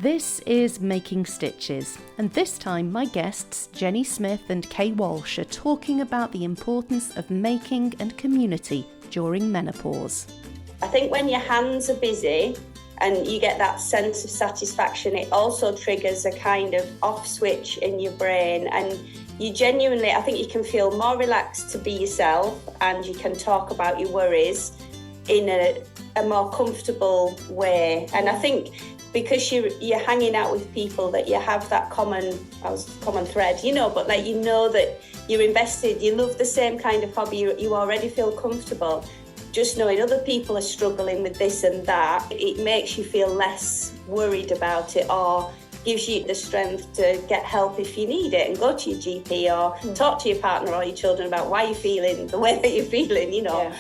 This is Making Stitches, and this time my guests Jenni Smith and Kay Walsh are talking about the importance of making and community during menopause. I think when your hands are busy and you get that sense of satisfaction, it also triggers a kind of off switch in your brain, and you genuinely, I think you can feel more relaxed to be yourself, and you can talk about your worries in a more comfortable way. And I think because you're hanging out with people that you have that common thread, but like that you're invested, you love the same kind of hobby, you already feel comfortable. Just knowing other people are struggling with this and that, it makes you feel less worried about it, or gives you the strength to get help if you need it, and go to your GP or talk to your partner or your children about why you're feeling the way that you're feeling, Yeah.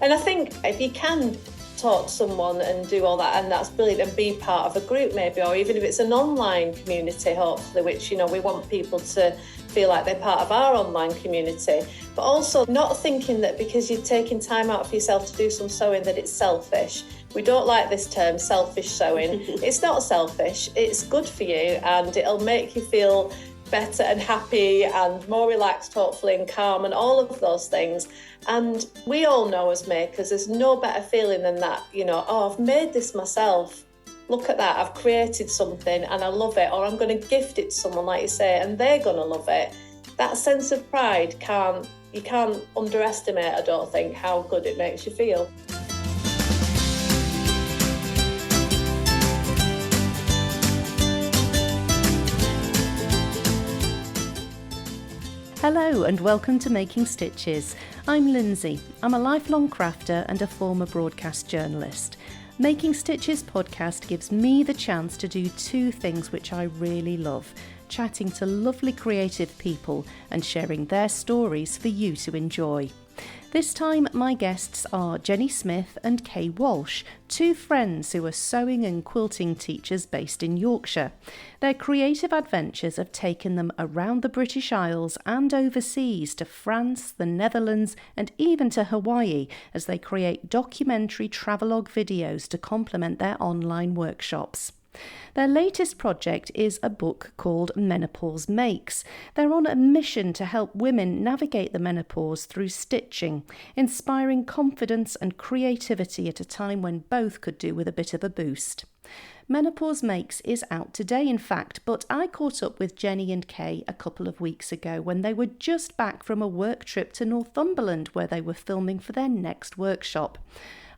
And I think if you can talk to someone and do all that, and that's brilliant, and be part of a group maybe, or even if it's an online community, hopefully, which we want people to feel like they're part of our online community, but also not thinking that because you're taking time out for yourself to do some sewing that it's selfish. We don't like this term, selfish sewing. It's not selfish, it's good for you, and it'll make you feel better and happy and more relaxed, hopefully, and calm, and all of those things. And we all know as makers, there's no better feeling than that, I've made this myself. Look at that, I've created something and I love it, or I'm going to gift it to someone, like you say, and they're going to love it. That sense of pride, you can't underestimate, I don't think, how good it makes you feel. Hello and welcome to Making Stitches. I'm Lindsay. I'm a lifelong crafter and a former broadcast journalist. Making Stitches podcast gives me the chance to do two things which I really love: chatting to lovely creative people and sharing their stories for you to enjoy. This time my guests are Jenni Smith and Kay Walsh, two friends who are sewing and quilting teachers based in Yorkshire. Their creative adventures have taken them around the British Isles and overseas to France, the Netherlands and even to Hawaii as they create documentary travelogue videos to complement their online workshops. Their latest project is a book called Menopause Makes. They're on a mission to help women navigate the menopause through stitching, inspiring confidence and creativity at a time when both could do with a bit of a boost. Menopause Makes is out today, in fact, but I caught up with Jenni and Kay a couple of weeks ago when they were just back from a work trip to Northumberland where they were filming for their next workshop.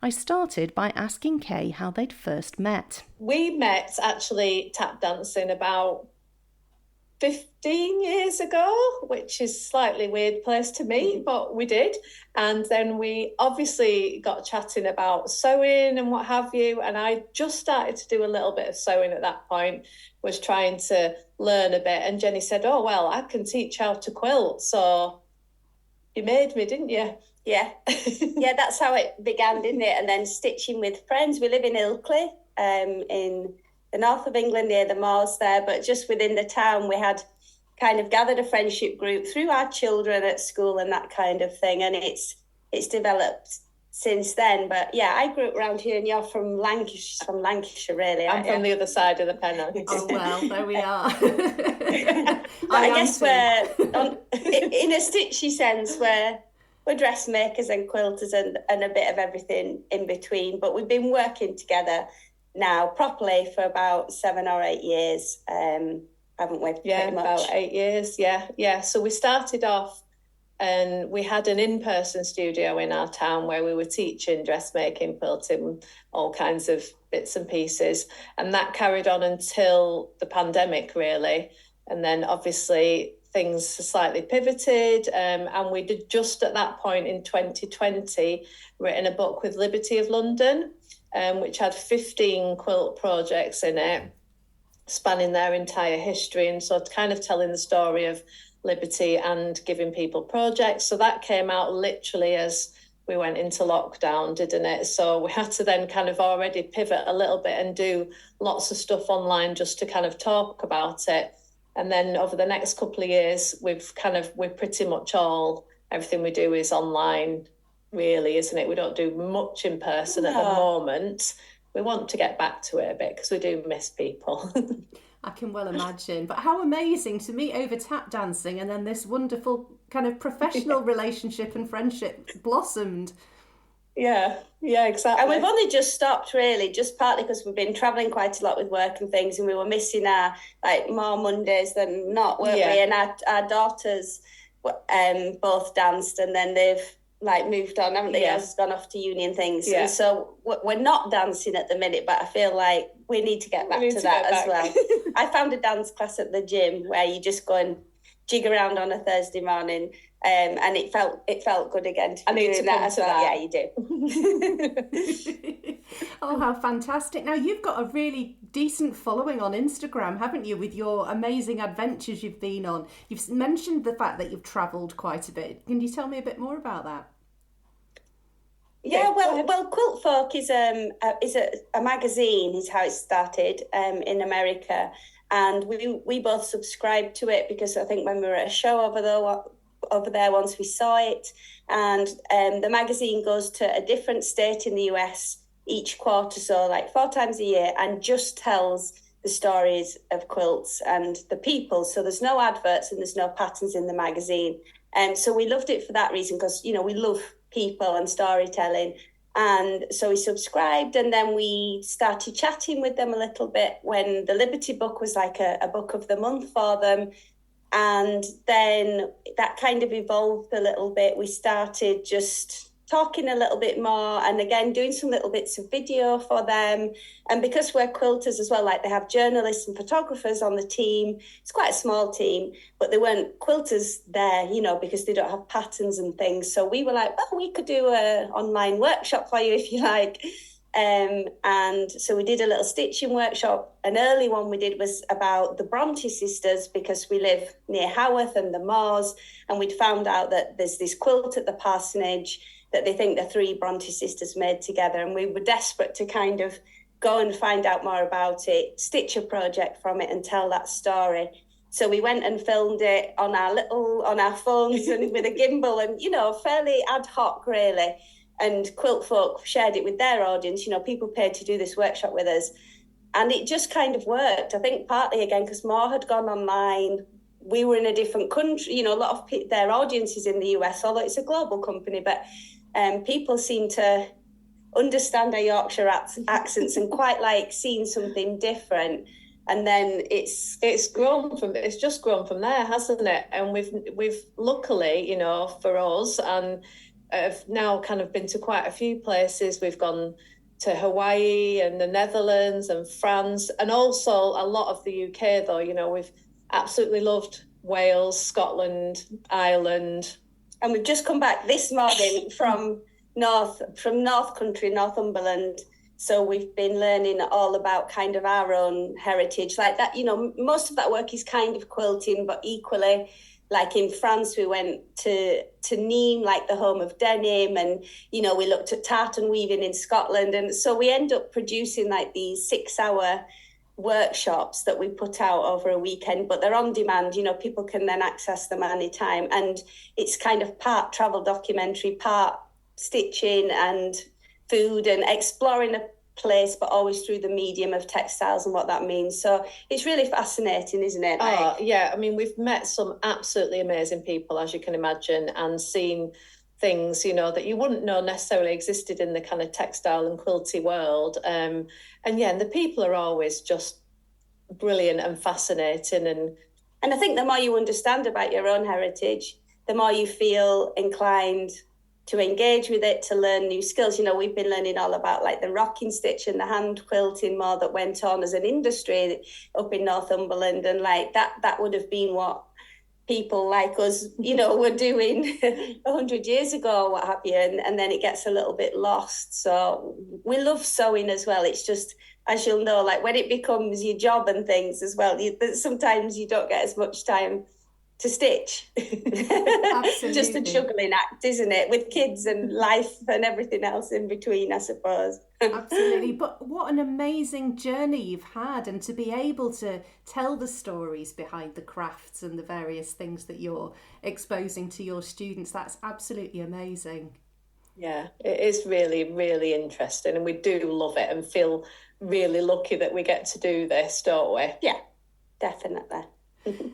I started by asking Kay how they'd first met. We met actually tap dancing about 15 years ago, which is a slightly weird place to meet, but we did. And then we obviously got chatting about sewing and what have you. And I just started to do a little bit of sewing at that point, was trying to learn a bit. And Jenni said, "Oh, well, I can teach how to quilt." So you made me, didn't you? Yeah, that's how it began, didn't it? And then stitching with friends. We live in Ilkley, in the north of England, near the moors there, but just within the town we had kind of gathered a friendship group through our children at school and that kind of thing, and it's developed since then. But yeah, I grew up around here, and you're from Lancashire, really. I'm from the other side of the Pennant. Oh well, there we are. But I guess we're in a stitchy sense, we're dressmakers and quilters and a bit of everything in between. But we've been working together now properly for about 7 or 8 years, haven't we? Yeah, about 8 years. Yeah. So we started off and we had an in-person studio in our town where we were teaching dressmaking, quilting, all kinds of bits and pieces. And that carried on until the pandemic, really. And then obviously things slightly pivoted, and we did just at that point in 2020 written a book with Liberty of London, which had 15 quilt projects in it, spanning their entire history, and so kind of telling the story of Liberty and giving people projects. So that came out literally as we went into lockdown, didn't it? So we had to then kind of already pivot a little bit and do lots of stuff online just to kind of talk about it. And then over the next couple of years, we're pretty much everything we do is online, really, isn't it? We don't do much in person at the moment. we want to get back to it a bit because we do miss people. I can well imagine. But how amazing to meet over tap dancing, and then this wonderful kind of professional relationship and friendship blossomed. Yeah, exactly. And we've only just stopped, really, just partly because we've been travelling quite a lot with work and things, and we were missing our, like, more Mondays than not, weren't we? And our daughters both danced, and then they've, like, moved on, haven't they? Has gone off to uni and things. Yeah. And so we're not dancing at the minute, but I feel like we need to get back to that as well. I found a dance class at the gym where you just go and jig around on a Thursday morning, and it felt good again to be doing that as well. Yeah, you do. Oh, how fantastic. Now, you've got a really decent following on Instagram, haven't you, with your amazing adventures you've been on. You've mentioned the fact that you've travelled quite a bit. Can you tell me a bit more about that? Yeah, well, Quilt Folk is a magazine, is how it started in America. And we both subscribed to it because I think when we were at a show over there once, we saw it. And the magazine goes to a different state in the US each quarter, so like 4 times a year, and just tells the stories of quilts and the people. So there's no adverts and there's no patterns in the magazine. And so we loved it for that reason, because, you know, we love people and storytelling. And so we subscribed, and then we started chatting with them a little bit when the Liberty book was like a book of the month for them. And then that kind of evolved a little bit. We started just talking a little bit more, and again doing some little bits of video for them. And because we're quilters as well, like, they have journalists and photographers on the team. It's quite a small team, but they weren't quilters there, you know, because they don't have patterns and things. So we were like, well, we could do an online workshop for you if you like. And so we did a little stitching workshop. An early one we did was about the Bronte sisters, because we live near Haworth and the Moors, and we'd found out that there's this quilt at the parsonage that they think the 3 Bronte sisters made together, and we were desperate to kind of go and find out more about it, stitch a project from it and tell that story. So we went and filmed it on our phones and with a gimbal, and, you know, fairly ad hoc really. And Quilt Folk shared it with their audience. You know, people paid to do this workshop with us, and it just kind of worked. I think partly again because more had gone online. We were in a different country, you know, a lot of their audiences in the US, although it's a global company, but people seem to understand our Yorkshire accents and quite like seeing something different. And then it's just grown from there, hasn't it? And we've luckily, you know, for us, and have now kind of been to quite a few places. We've gone to Hawaii and the Netherlands and France, and also a lot of the UK, though. You know, we've absolutely loved Wales, Scotland, Ireland. And we've just come back this morning from North Country, Northumberland. So we've been learning all about kind of our own heritage. Like that, you know, most of that work is kind of quilting, but equally, like in France, we went to Nîmes, like the home of denim, and, you know, we looked at tartan weaving in Scotland. And so we end up producing like these 6-hour workshops that we put out over a weekend, but they're on demand. You know, people can then access them at any time, and it's kind of part travel documentary, part stitching and food and exploring a place, but always through the medium of textiles and what that means. So it's really fascinating, isn't it? Yeah, I mean, we've met some absolutely amazing people, as you can imagine, and seen things, you know, that you wouldn't know necessarily existed in the kind of textile and quilty world. And the people are always just brilliant and fascinating. And I think the more you understand about your own heritage, the more you feel inclined to engage with it, to learn new skills. You know, we've been learning all about like the rocking stitch and the hand quilting more that went on as an industry up in Northumberland, and like that would have been what people like us, you know, were doing 100 years ago or what have you, and then it gets a little bit lost. So we love sewing as well. It's just, as you'll know, like when it becomes your job and things as well, sometimes you don't get as much time to stitch. Absolutely. Just a juggling act, isn't it, with kids and life and everything else in between, I suppose. Absolutely. But what an amazing journey you've had, and to be able to tell the stories behind the crafts and the various things that you're exposing to your students, that's absolutely amazing. Yeah, it is really, really interesting, and we do love it and feel really lucky that we get to do this, don't we? Yeah, definitely.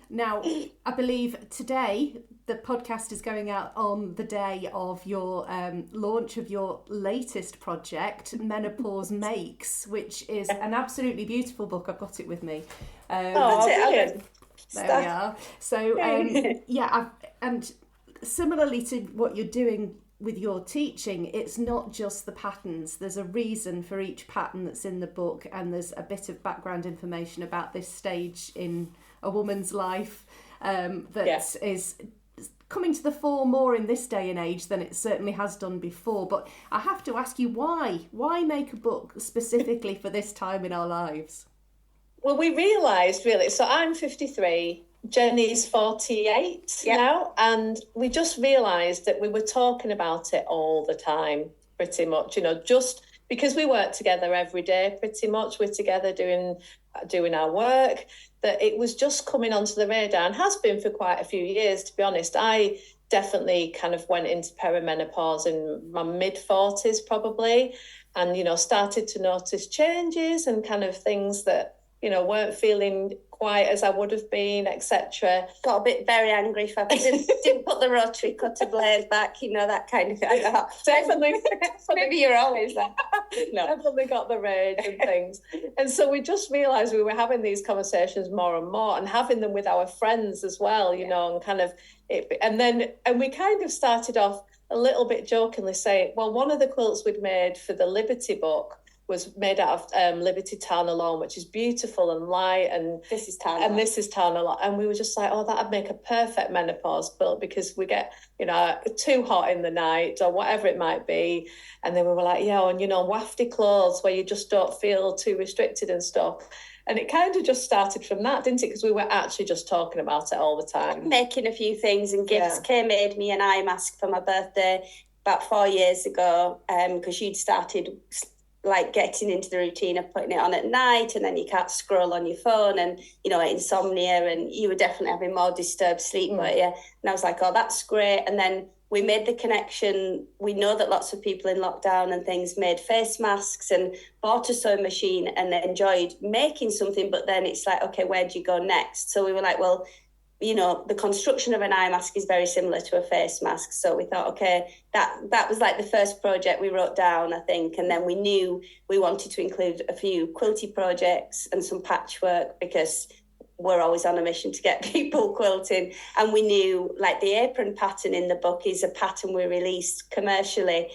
Now, I believe today the podcast is going out on the day of your launch of your latest project, Menopause Makes, which is an absolutely beautiful book. I've got it with me. That's it. There we are. So, and similarly to what you're doing with your teaching, it's not just the patterns. There's a reason for each pattern that's in the book, and there's a bit of background information about this stage in a woman's life that is coming to the fore more in this day and age than it certainly has done before. But I have to ask you, why make a book specifically for this time in our lives? Well, we realised really, so I'm 53, Jenni's 48 now, and we just realised that we were talking about it all the time, pretty much, just because we work together every day, pretty much. We're together doing our work, that it was just coming onto the radar, and has been for quite a few years, to be honest. I definitely kind of went into perimenopause in my mid-40s probably, and, started to notice changes and kind of things that, weren't feeling quite as I would have been, etc. Got a bit very angry if I didn't put the rotary cutter blade back, that kind of thing. Definitely. Maybe you're always that. No. Definitely got the rage and things. And so we just realised we were having these conversations more and more, and having them with our friends as well, and kind of it. And we kind of started off a little bit jokingly saying, well, one of the quilts we'd made for the Liberty book was made out of Liberty Town Alone, which is beautiful and light, and this is Town Alone. And we were just like, that'd make a perfect menopause quilt, because we get, too hot in the night or whatever it might be. And then we were like, and wafty clothes where you just don't feel too restricted and stuff. And it kind of just started from that, didn't it? Because we were actually just talking about it all the time. Making a few things and gifts. Kay made me an eye mask for my birthday about 4 years ago, because she'd started like getting into the routine of putting it on at night, and then you can't scroll on your phone, and insomnia, and you were definitely having more disturbed sleep, weren't you? And I was like, that's great. And then we made the connection. We know that lots of people in lockdown and things made face masks and bought a sewing machine and enjoyed making something, but then it's like, okay, where do you go next? So we were like, well, the construction of an eye mask is very similar to a face mask. So we thought, okay, that was like the first project we wrote down, I think. And then we knew we wanted to include a few quilty projects and some patchwork, because we're always on a mission to get people quilting. And we knew like the apron pattern in the book is a pattern we released commercially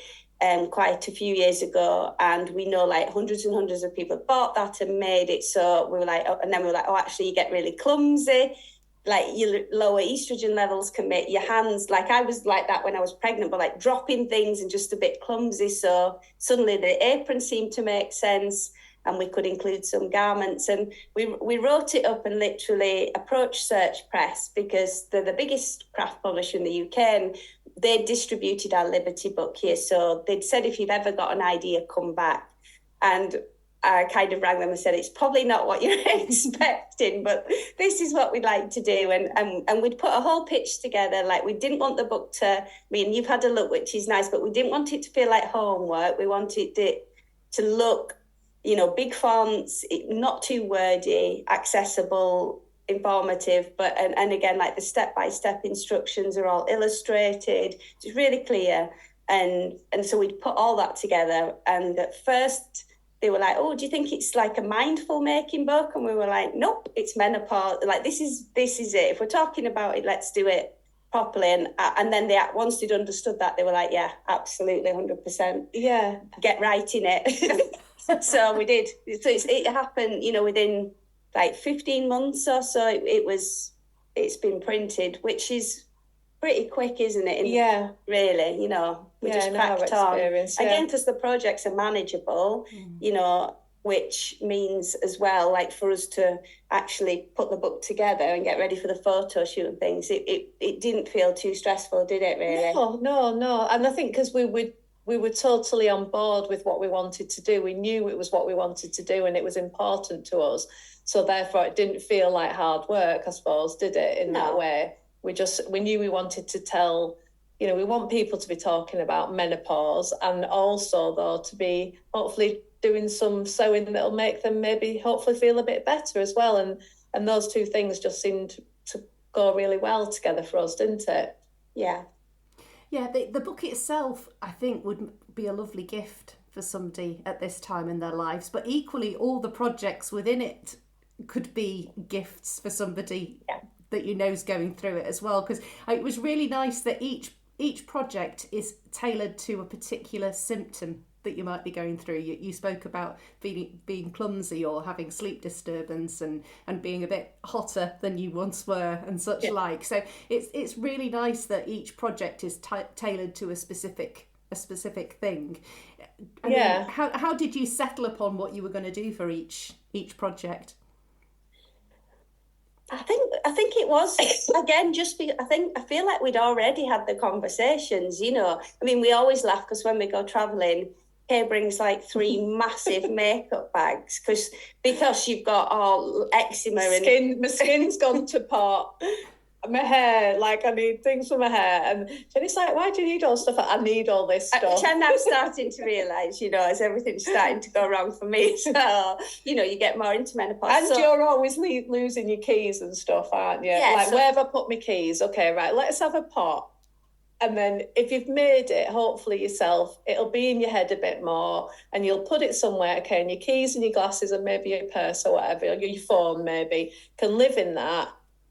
quite a few years ago, and we know like hundreds and hundreds of people bought that and made it. So we were like, actually you get really clumsy. Like your lower estrogen levels can make your hands, like I was like that when I was pregnant, but like dropping things and just a bit clumsy. So suddenly the apron seemed to make sense, and we could include some garments. And we wrote it up and literally approached Search Press, because they're the biggest craft publisher in the UK, and they distributed our Liberty book here. So they'd said, if you've ever got an idea, come back. And I kind of rang them and said, it's probably not what you're expecting, but this is what we'd like to do. And we'd put a whole pitch together. Like, we didn't want the book to, you've had a look, which is nice, but we didn't want it to feel like homework. We wanted it to look, big fonts, not too wordy, accessible, informative, but, and again, like the step-by-step instructions are all illustrated. It's really clear. And so we'd put all that together. And at first, they were like, do you think it's like a mindful making book? And we were like, nope, it's menopause. Like, this is it. If we're talking about it, let's do it properly. And then once they'd understood that, they were like, yeah, absolutely, 100%. Yeah. Get right in it. So we did. So it happened, within like 15 months or so. It's been printed, which is pretty quick, isn't it? Really, we just cracked on. Again, because the projects are manageable, which means as well, like for us to actually put the book together and get ready for the photo shoot and things, it didn't feel too stressful, did it, really? No. And I think because we were totally on board with what we wanted to do. We knew it was what we wanted to do, and it was important to us. So therefore, it didn't feel like hard work, I suppose, did it, in that way? We knew we wanted to tell, we want people to be talking about menopause, and also though to be hopefully doing some sewing that'll make them maybe hopefully feel a bit better as well. And those two things just seemed to go really well together for us, didn't it? Yeah. Yeah, the book itself, I think, would be a lovely gift for somebody at this time in their lives. But equally, all the projects within it could be gifts for somebody that you know's going through it as well. Because it was really nice that each project is tailored to a particular symptom that you might be going through. You spoke about being clumsy or having sleep disturbance and being a bit hotter than you once were and such like. So it's really nice that each project is tailored to a specific thing. I mean, how did you settle upon what you were going to do for each project? I think it was, again, I feel like we'd already had the conversations, I mean, we always laugh because when we go travelling, Kay brings like 3 massive makeup bags because you've got all eczema and my skin's gone to pot. My hair, like I need things for my hair, and Jenny's like, "Why do you need all stuff?" I need all this stuff. Which I'm now starting to realise, as everything's starting to go wrong for me. So, you get more into menopause. And you're always losing your keys and stuff, aren't you? Yeah, where have I put my keys? Okay, right, let's have a pot. And then if you've made it, hopefully yourself, it'll be in your head a bit more, and you'll put it somewhere, okay, and your keys and your glasses and maybe your purse or whatever, or your phone maybe, can live in that,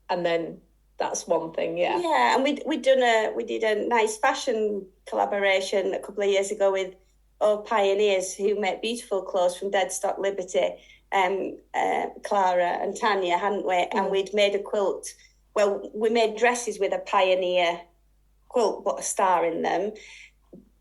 and then that's one thing, Yeah, and we did a nice fashion collaboration a couple of years ago with Pioneers who make beautiful clothes from dead stock Liberty, Clara and Tanya, hadn't we? And we'd made a quilt. Well, we made dresses with a Pioneer quilt, but a star in them,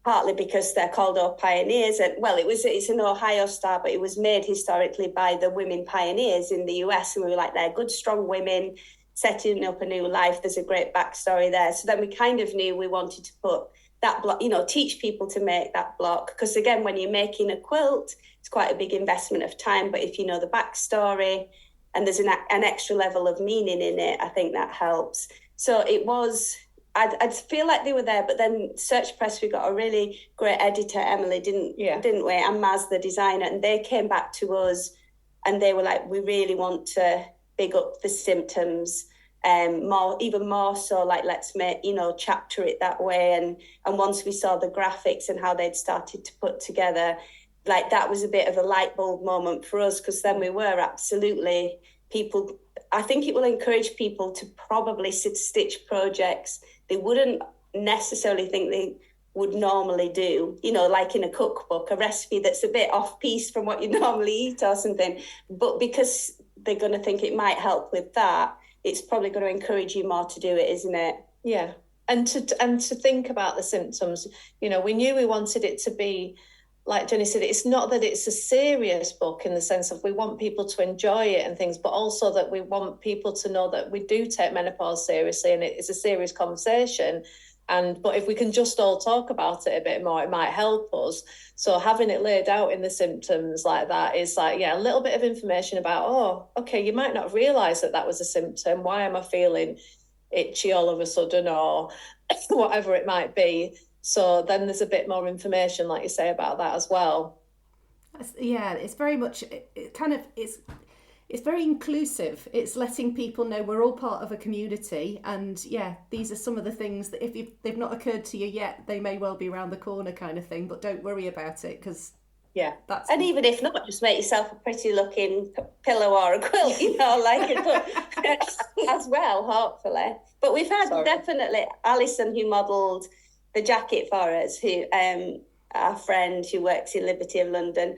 partly because they're called Pioneers. And it's an Ohio star, but it was made historically by the women pioneers in the US, and we were like, they're good, strong women setting up a new life. There's a great backstory there. So then we kind of knew we wanted to put that block, teach people to make that block. Because again, when you're making a quilt, it's quite a big investment of time. But if you know the backstory and there's an extra level of meaning in it, I think that helps. So it was, I'd feel like they were there. But then Search Press, we got a really great editor, Emily, didn't we? And Maz, the designer. And they came back to us and they were like, we really want to big up the symptoms, even more so, like, let's make, chapter it that way. And once we saw the graphics and how they'd started to put together, like, that was a bit of a light bulb moment for us, because then we were absolutely people. I think it will encourage people to probably stitch projects they wouldn't necessarily think they would normally do, like in a cookbook, a recipe that's a bit off piece from what you normally eat or something. But because they're going to think it might help with that, it's probably going to encourage you more to do it, isn't it? Yeah. And to think about the symptoms, we knew we wanted it to be, like Jenny said, it's not that it's a serious book in the sense of we want people to enjoy it and things, but also that we want people to know that we do take menopause seriously and it's a serious conversation. But if we can just all talk about it a bit more, it might help us. So having it laid out in the symptoms like that is like, a little bit of information about, okay, you might not realise that was a symptom. Why am I feeling itchy all of a sudden, or whatever it might be? So then there's a bit more information, like you say, about that as well. Yeah, it's very much, it's very inclusive. It's letting people know we're all part of a community, and these are some of the things that if they've not occurred to you yet, they may well be around the corner, kind of thing. But don't worry about it, because that's. And even if not, just make yourself a pretty looking pillow or a quilt, as well, hopefully. But we've had definitely Alison, who modelled the jacket for us, who our friend who works in Liberty of London,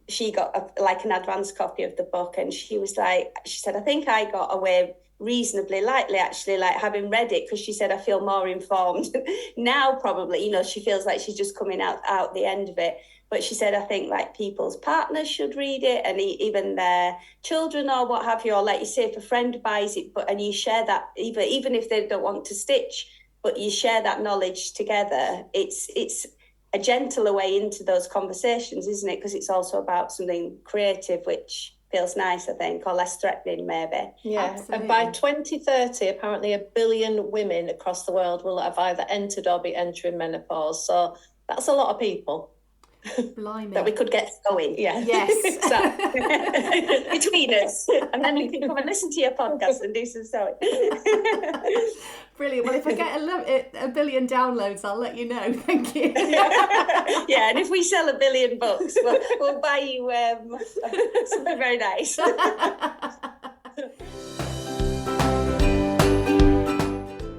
she got an advance copy of the book, and she said, I think I got away reasonably lightly, actually, like having read it, because she said, I feel more informed now, probably, she feels like she's just coming out the end of it. But she said, I think like people's partners should read it, and even their children or what have you, or like you say, if a friend buys it, and you share that, even if they don't want to stitch, but you share that knowledge together, it's a gentler way into those conversations, isn't it? Because it's also about something creative, which feels nice, I think, or less threatening maybe. Yeah, Absolutely. and by 2030, apparently 1 billion women across the world will have either entered or be entering menopause. So that's a lot of people. Blimey. That we could get going. Yeah. Yes. Exactly. Between us. And then we can come and listen to your podcast and do some sewing. Brilliant. Well, if I get 1 billion downloads, I'll let you know. Thank you. Yeah, and if we sell 1 billion books, we'll buy you something very nice.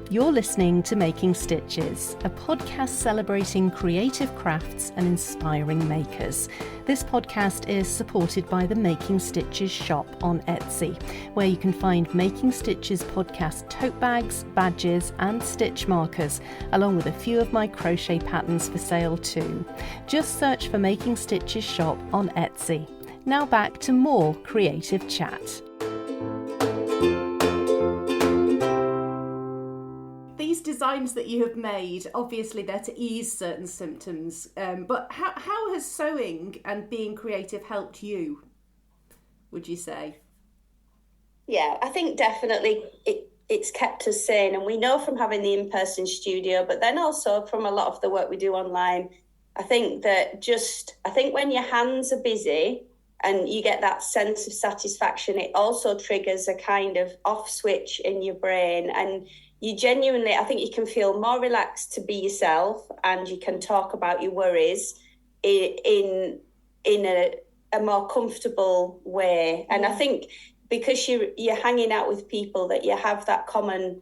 You're listening to Making Stitches, a podcast celebrating creative crafts and inspiring makers. This podcast is supported by the Making Stitches shop on Etsy, where you can find Making Stitches podcast tote bags, badges and stitch markers, along with a few of my crochet patterns for sale too. Just search for Making Stitches shop on Etsy. Now back to more creative chat. These designs that you have made, obviously they're to ease certain symptoms, but how has sewing and being creative helped you, would you say? Yeah, I think definitely it's kept us sane, and we know from having the in-person studio, but then also from a lot of the work we do online. I think when your hands are busy and you get that sense of satisfaction, it also triggers a kind of off switch in your brain, and you genuinely, I think you can feel more relaxed to be yourself, and you can talk about your worries in a more comfortable way. And I think because you're hanging out with people that you have that common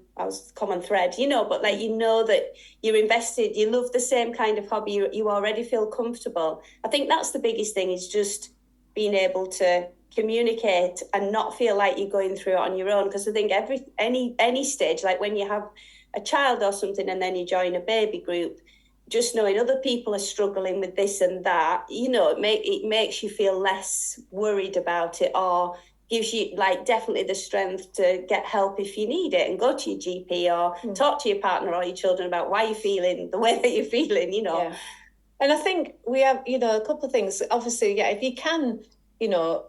thread, but like, that you're invested, you love the same kind of hobby, you already feel comfortable. I think that's the biggest thing, is just being able to communicate and not feel like you're going through it on your own. Because I think any stage, like when you have a child or something and then you join a baby group, just knowing other people are struggling with this and that, it makes you feel less worried about it, or gives you definitely the strength to get help if you need it, and go to your GP or talk to your partner or your children about why you're feeling the way that you're feeling, Yeah. And I think we have, a couple of things. Obviously, if you can,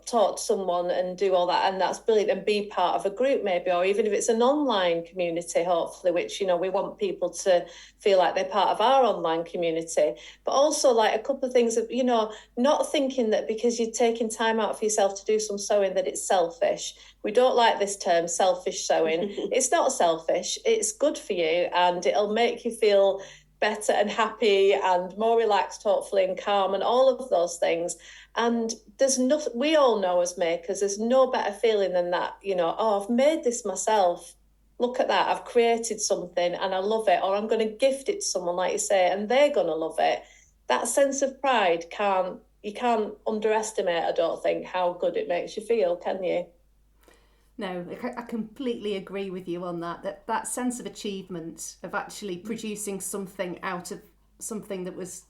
talk to someone and do all that, and that's brilliant, and be part of a group maybe, or even if it's an online community, hopefully, which, we want people to feel like they're part of our online community. But also, a couple of things of, not thinking that because you're taking time out for yourself to do some sewing that it's selfish. We don't like this term, selfish sewing. It's not selfish. It's good for you, and it'll make you feel better and happy and more relaxed, hopefully, and calm, and all of those things. And there's nothing, we all know as makers, there's no better feeling than that, I've made this myself. Look at that, I've created something and I love it, or I'm going to gift it to someone, like you say, and they're going to love it. That sense of pride you can't underestimate, I don't think, how good it makes you feel, can you? No, I completely agree with you on that sense of achievement, of actually producing something out of something that was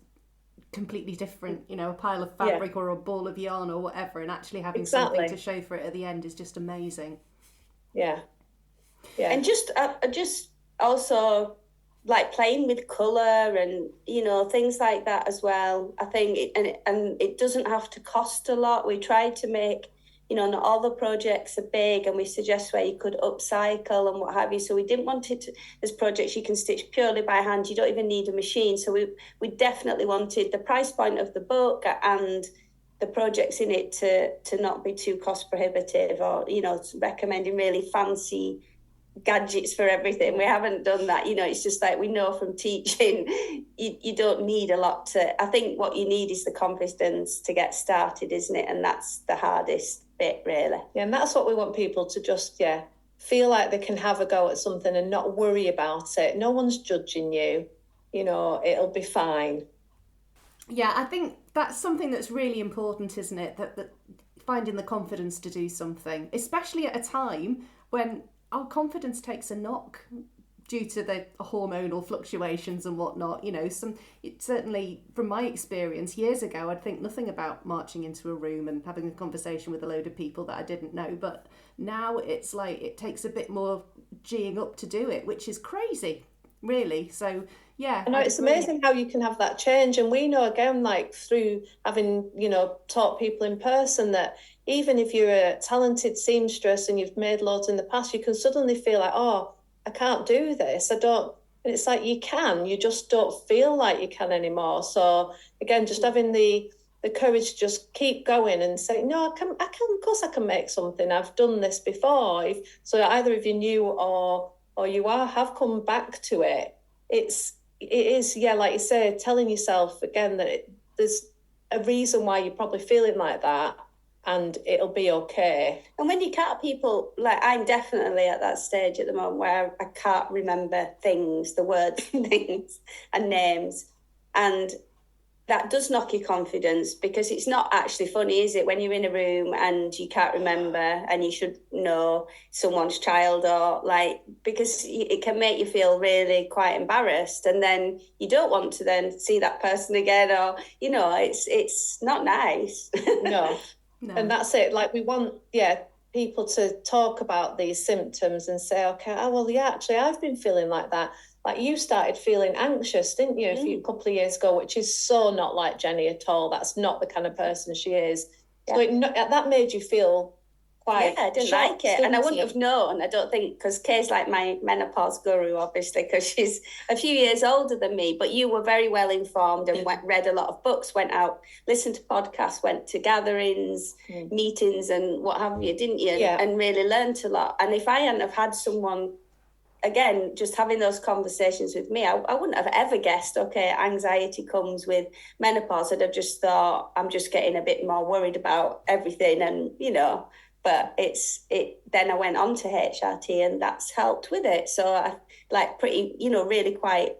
completely different, a pile of fabric or a ball of yarn or whatever, and actually having something to show for it at the end is just amazing. Yeah. And just also playing with colour and things like that as well. I think it doesn't have to cost a lot. We tried to make, not all the projects are big, and we suggest where you could upcycle and what have you. So we didn't want it to, as projects you can stitch purely by hand. You don't even need a machine. So we definitely wanted the price point of the book and the projects in it to not be too cost prohibitive, or, recommending really fancy gadgets for everything. We haven't done that. It's just like we know from teaching, you don't need a lot I think what you need is the confidence to get started, isn't it? And that's the hardest bit, really. Yeah, and that's what we want people to just, feel like they can have a go at something and not worry about it. No one's judging you, it'll be fine. Yeah, I think that's something that's really important, isn't it? That finding the confidence to do something, especially at a time when our confidence takes a knock due to the hormonal fluctuations and whatnot. It certainly, from my experience years ago, I'd think nothing about marching into a room and having a conversation with a load of people that I didn't know. But now it's like it takes a bit more geeing up to do it, which is crazy. really. So yeah, I know it's amazing how you can have that change. And we know, again, like through having, taught people in person, that even if you're a talented seamstress and you've made loads in the past, you can suddenly feel like, oh, I can't do this. I don't. And it's like you can, you just don't feel like you can anymore. So again, just having the courage to just keep going and say, no, I can, of course I can make something. I've done this before. So either if you're new or you have come back to it, it is, like you say, telling yourself again that there's a reason why you're probably feeling like that, and it'll be okay. And when you can't, people, like I'm definitely at that stage at the moment where I can't remember things, the words and things and names. And that does knock your confidence, because it's not actually funny, is it, when you're in a room and you can't remember and you should know someone's child, or because it can make you feel really quite embarrassed, and then you don't want to then see that person again, or it's not nice. No. And that's it. Like, we want people to talk about these symptoms and say, okay, actually I've been feeling like that. Like, you started feeling anxious, didn't you, a couple of years ago, which is so not like Jenni at all. That's not the kind of person she is. Yeah. So that made you feel quite I didn't like it. And I wouldn't have known, I don't think, because Kay's like my menopause guru, obviously, because she's a few years older than me. But you were very well informed and read a lot of books, went out, listened to podcasts, went to gatherings, meetings and what have you, didn't you? Yeah. And really learned a lot. And if I hadn't have had someone, again, just having those conversations with me, I wouldn't have ever guessed, okay, anxiety comes with menopause. I'd have just thought, I'm just getting a bit more worried about everything, and, but then I went on to HRT, and that's helped with it. So I pretty, really quite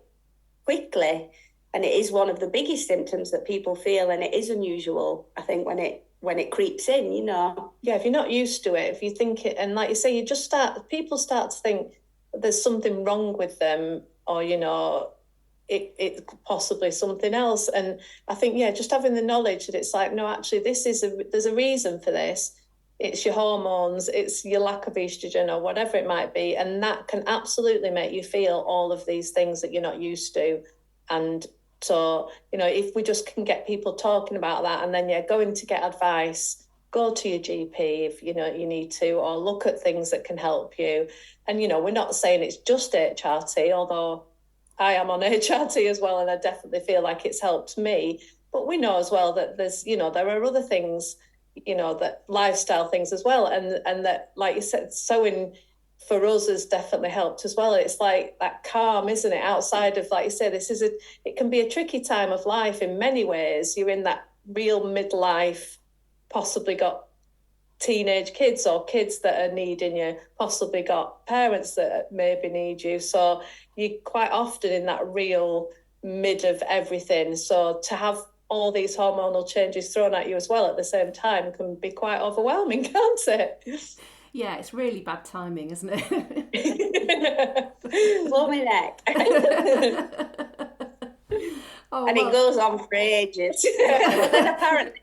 quickly. And it is one of the biggest symptoms that people feel, and it is unusual, I think, when it creeps in, Yeah, if you're not used to it, if you think it, and like you say, people start to think there's something wrong with them, or, it's possibly something else. And I think, just having the knowledge that it's like, no, actually, there's a reason for this. It's your hormones, it's your lack of estrogen or whatever it might be. And that can absolutely make you feel all of these things that you're not used to. And so, if we just can get people talking about that, and then, going to get advice, go to your GP if, you need to, or look at things that can help you. And, we're not saying it's just HRT, although I am on HRT as well, and I definitely feel like it's helped me. But we know as well that there's, there are other things, that lifestyle things as well. And that, like you said, sewing for us has definitely helped as well. It's like that calm, isn't it? Outside of, like you say, it can be a tricky time of life in many ways. You're in that real midlife, possibly got teenage kids or kids that are needing you, possibly got parents that maybe need you. So you're quite often in that real mid of everything. So to have all these hormonal changes thrown at you as well at the same time can be quite overwhelming, can't it? Yeah, it's really bad timing, isn't it? Blow my neck. It goes on for ages. But then apparently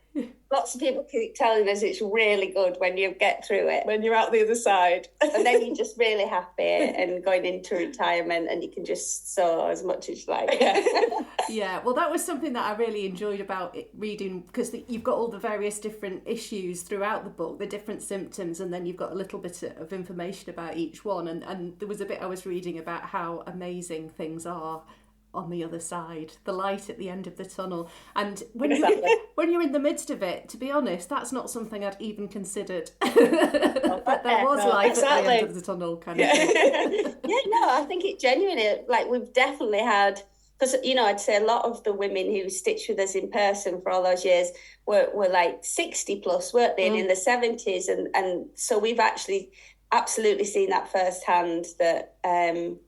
lots of people keep telling us it's really good when you get through it. When you're out the other side. And then you're just really happy and going into retirement, and you can just sew as much as you like. Yeah, well, that was something that I really enjoyed about reading, because you've got all the various different issues throughout the book, the different symptoms, and then you've got a little bit of information about each one. And there was a bit I was reading about how amazing things are on the other side, the light at the end of the tunnel. And when you're in the midst of it, to be honest, that's not something I'd even considered. But there was light at the end of the tunnel, kind of thing. I think it genuinely, we've definitely had, because I'd say a lot of the women who stitched with us in person for all those years were like 60 plus, weren't they, and in the 70s, and so we've actually absolutely seen that firsthand, that and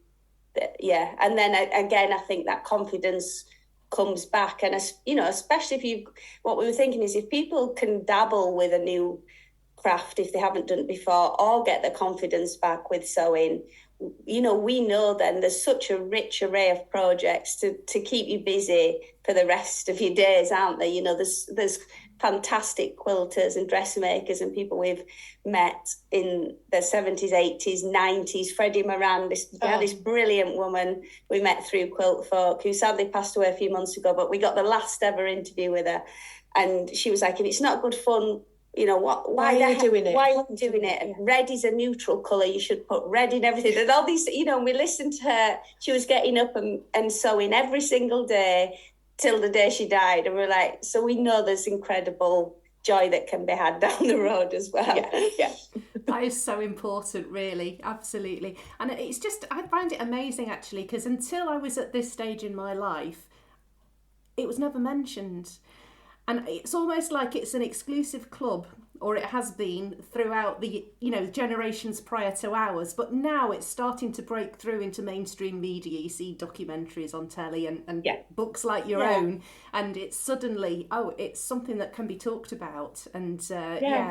then again, I think that confidence comes back, and especially if what we were thinking is, if people can dabble with a new craft if they haven't done it before, or get their confidence back with sewing, we know then there's such a rich array of projects to keep you busy for the rest of your days, aren't there? There's fantastic quilters and dressmakers and people we've met in the 70s, 80s, 90s. Freddie Moran, we had this brilliant woman we met through Quilt Folk who sadly passed away a few months ago, but we got the last ever interview with her. And she was like, if it's not good fun, you know, why are you doing it? Why are you doing it? And red is a neutral colour. You should put red in everything. And all these, you know, and we listened to her. She was getting up and sewing every single day till the day she died. And we're like, so we know there's incredible joy that can be had down the road as well. Yeah. That is so important, really. Absolutely. And it's just, I find it amazing, actually, because until I was at this stage in my life, it was never mentioned. And it's almost like it's an exclusive club, or it has been throughout the, you know, generations prior to ours. But now it's starting to break through into mainstream media. You see documentaries on telly and books like your own. And it's suddenly, it's something that can be talked about. And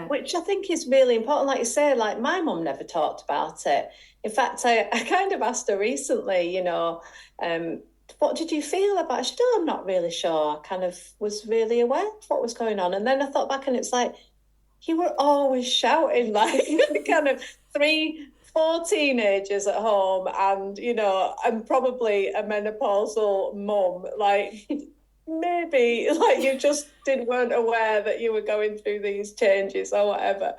which I think is really important. Like you say, like my mum never talked about it. In fact, I kind of asked her recently, you know, what did you feel about it? She said, I'm not really sure. I kind of was really aware of what was going on. And then I thought back and it's like, you were always shouting like kind of 3-4 teenagers at home and, you know, and probably a menopausal mum. Like, maybe like you just weren't aware that you were going through these changes or whatever.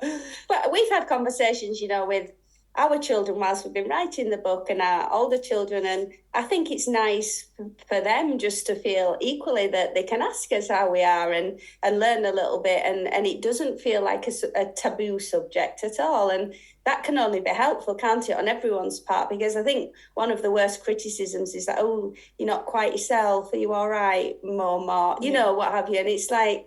But we've had conversations, you know, with our children whilst we've been writing the book and our older children, and I think it's nice for them just to feel equally that they can ask us how we are and learn a little bit, and it doesn't feel like a taboo subject at all, and that can only be helpful, can't it, on everyone's part? Because I think one of the worst criticisms is that, oh, you're not quite yourself, are you all right, Mom, you know, what have you, and it's like,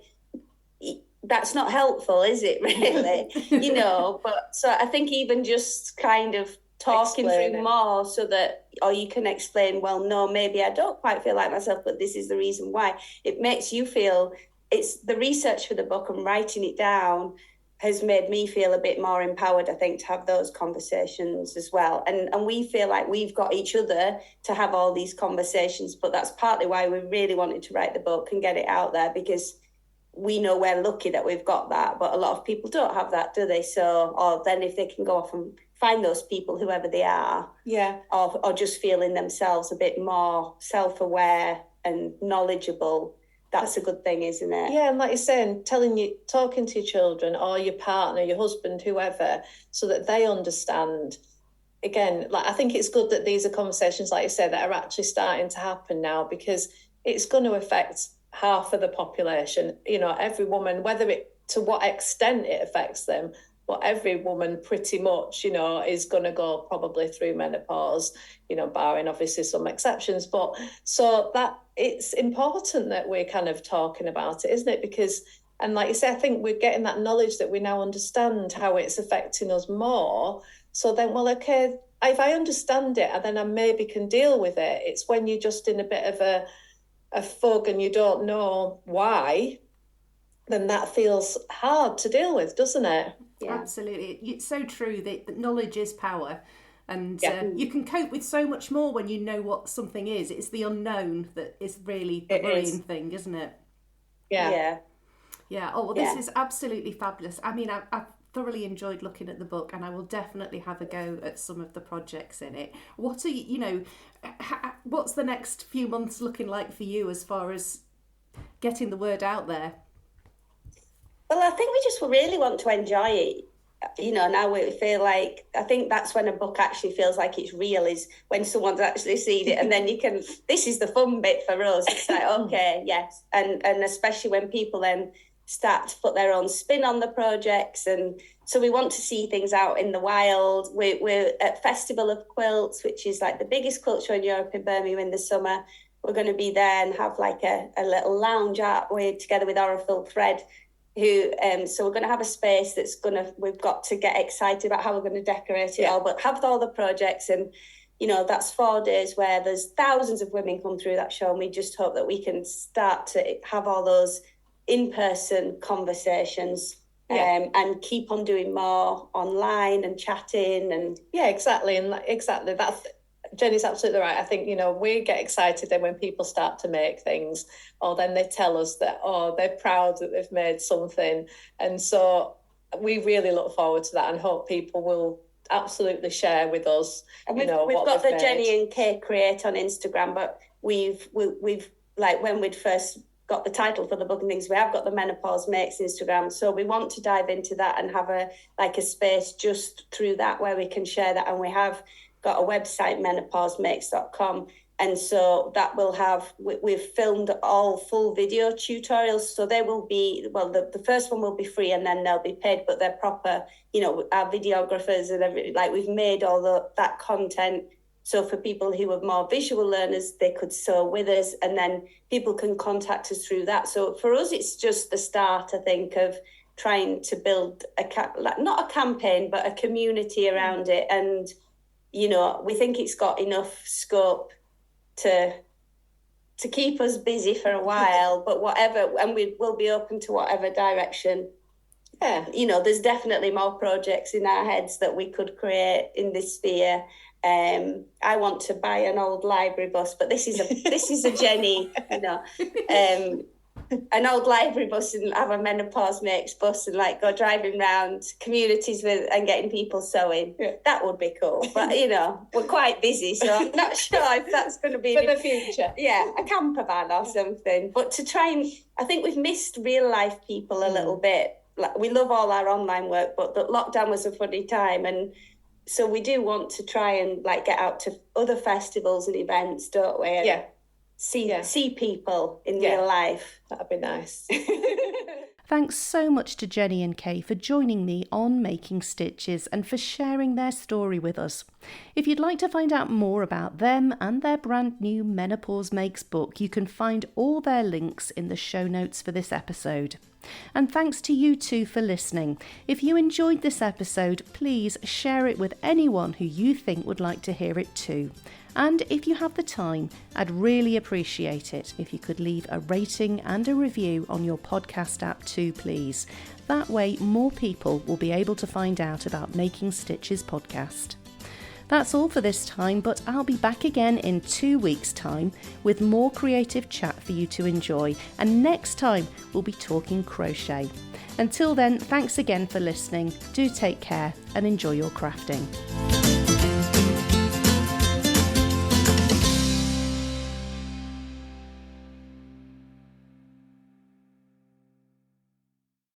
that's not helpful, is it, really? You know, but so I think even just kind of talking through more so that, or you can explain, well, no, maybe I don't quite feel like myself, but this is the reason why. It makes you feel, it's the research for the book and writing it down has made me feel a bit more empowered, I think, to have those conversations as well. And we feel like we've got each other to have all these conversations, but that's partly why we really wanted to write the book and get it out there, because we know we're lucky that we've got that, but a lot of people don't have that, do they? So, or then if they can go off and find those people, whoever they are, or just feeling themselves a bit more self-aware and knowledgeable, that's a good thing, isn't it? Yeah, and like you're saying, talking to your children or your partner, your husband, whoever, so that they understand. Again, like I think it's good that these are conversations, like you said, that are actually starting to happen now, because it's going to affect half of the population, you know, every woman, to what extent it affects them, but every woman pretty much, you know, is going to go probably through menopause, you know, barring obviously some exceptions. But so that it's important that we're kind of talking about it, isn't it? Because, and like you say, I think we're getting that knowledge that we now understand how it's affecting us more. So then, well, okay, if I understand it and then I maybe can deal with it, it's when you're just in a bit of a fog and you don't know why, then that feels hard to deal with, doesn't it? Yeah. Absolutely. It's so true that knowledge is power, and you can cope with so much more when you know what something is. It's the unknown that is really the worrying thing, isn't it? Yeah. Oh, well, this is absolutely fabulous. I mean, I've thoroughly enjoyed looking at the book, and I will definitely have a go at some of the projects in it. What are you know, what's the next few months looking like for you as far as getting the word out there? Well, I think we just really want to enjoy it. You know, now we feel like, I think that's when a book actually feels like it's real, is when someone's actually seen it, and then you can, this is the fun bit for us. It's like, okay, yes. And especially when people then start to put their own spin on the projects, and so we want to see things out in the wild. We're at Festival of Quilts, which is like the biggest quilt show in Europe, in Birmingham in the summer. We're going to be there and have like a little lounge art way together with Orifil Thread, who so we're going to have a space we've got to get excited about how we're going to decorate it all, but have all the projects. And you know, that's 4 days where there's thousands of women come through that show, and we just hope that we can start to have all those in-person conversations and keep on doing more online and chatting. And exactly, and exactly, that's Jenni's absolutely right. I think, we get excited then when people start to make things, or then they tell us that, they're proud that they've made something. And so we really look forward to that and hope people will absolutely share with us. And we've got the Jenni and Kay Create on Instagram, but we've like when we'd first got the title for the book and things, we have got the Menopause Makes Instagram. So we want to dive into that and have a space just through that where we can share that. And we have got a website, menopausemakes.com. And so that will have, we've filmed all full video tutorials. So they will be, the first one will be free and then they'll be paid, but they're proper, our videographers and everything, we've made all that content. So for people who are more visual learners, they could sew with us and then people can contact us through that. So for us, it's just the start, I think, of trying to build not a campaign, but a community around it. And, we think it's got enough scope to keep us busy for a while, but whatever, and we will be open to whatever direction. Yeah, there's definitely more projects in our heads that we could create in this sphere. I want to buy an old library bus, but this is a Jenni, an old library bus and have a Menopause Makes bus and go driving around communities and getting people sewing. Yeah. That would be cool. But, we're quite busy, so I'm not sure if that's going to be... For the future. Yeah, a camper van or something. But to try and... I think we've missed real life people a little bit. We love all our online work, but the lockdown was a funny time. And so we do want to try and get out to other festivals and events, don't we? And see people in real life. That'd be nice. Thanks so much to Jenni and Kay for joining me on Making Stitches and for sharing their story with us. If you'd like to find out more about them and their brand new Menopause Makes book, you can find all their links in the show notes for this episode. And thanks to you too for listening. If you enjoyed this episode, please share it with anyone who you think would like to hear it too. And if you have the time, I'd really appreciate it if you could leave a rating and a review on your podcast app too, please. That way, more people will be able to find out about Making Stitches podcast. That's all for this time, but I'll be back again in 2 weeks' time with more creative chat for you to enjoy. And next time, we'll be talking crochet. Until then, thanks again for listening. Do take care and enjoy your crafting.